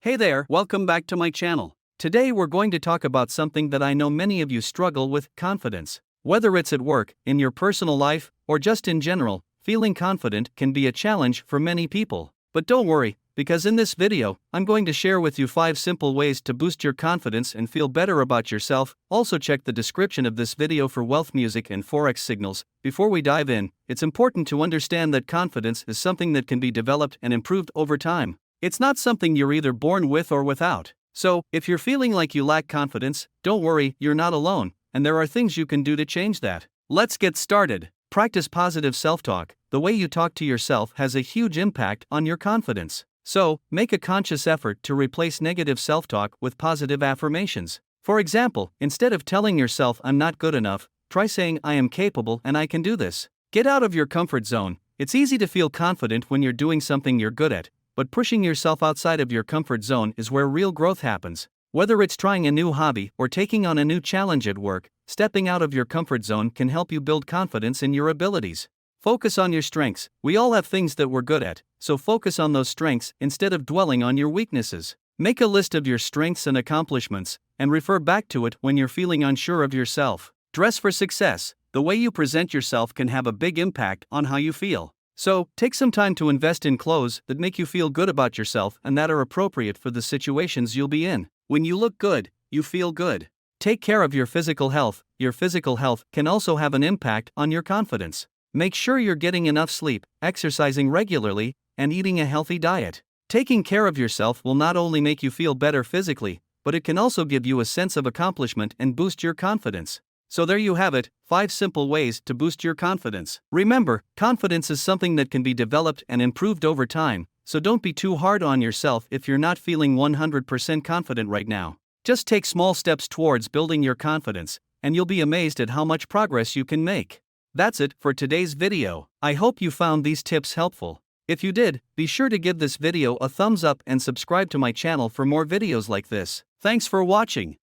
Hey there, welcome back to my channel. Today we're going to talk about something that I know many of you struggle with: confidence. Whether it's at work, in your personal life, or just in general, feeling confident can be a challenge for many people. But don't worry, because in this video, I'm going to share with you 5 simple ways to boost your confidence and feel better about yourself. Also check the description of this video for wealth music and forex signals. Before we dive in, it's important to understand that confidence is something that can be developed and improved over time. It's not something you're either born with or without. So, if you're feeling like you lack confidence, don't worry, you're not alone, and there are things you can do to change that. Let's get started. Practice positive self-talk. The way you talk to yourself has a huge impact on your confidence. So, make a conscious effort to replace negative self-talk with positive affirmations. For example, instead of telling yourself "I'm not good enough," try saying "I am capable and I can do this." Get out of your comfort zone. It's easy to feel confident when you're doing something you're good at, but pushing yourself outside of your comfort zone is where real growth happens. Whether it's trying a new hobby or taking on a new challenge at work, stepping out of your comfort zone can help you build confidence in your abilities. Focus on your strengths. We all have things that we're good at, so focus on those strengths instead of dwelling on your weaknesses. Make a list of your strengths and accomplishments, and refer back to it when you're feeling unsure of yourself. Dress for success. The way you present yourself can have a big impact on how you feel. So, take some time to invest in clothes that make you feel good about yourself and that are appropriate for the situations you'll be in. When you look good, you feel good. Take care of your physical health. Your physical health can also have an impact on your confidence. Make sure you're getting enough sleep, exercising regularly, and eating a healthy diet. Taking care of yourself will not only make you feel better physically, but it can also give you a sense of accomplishment and boost your confidence. So there you have it, 5 simple ways to boost your confidence. Remember, confidence is something that can be developed and improved over time, so don't be too hard on yourself if you're not feeling 100% confident right now. Just take small steps towards building your confidence, and you'll be amazed at how much progress you can make. That's it for today's video. I hope you found these tips helpful. If you did, be sure to give this video a thumbs up and subscribe to my channel for more videos like this. Thanks for watching.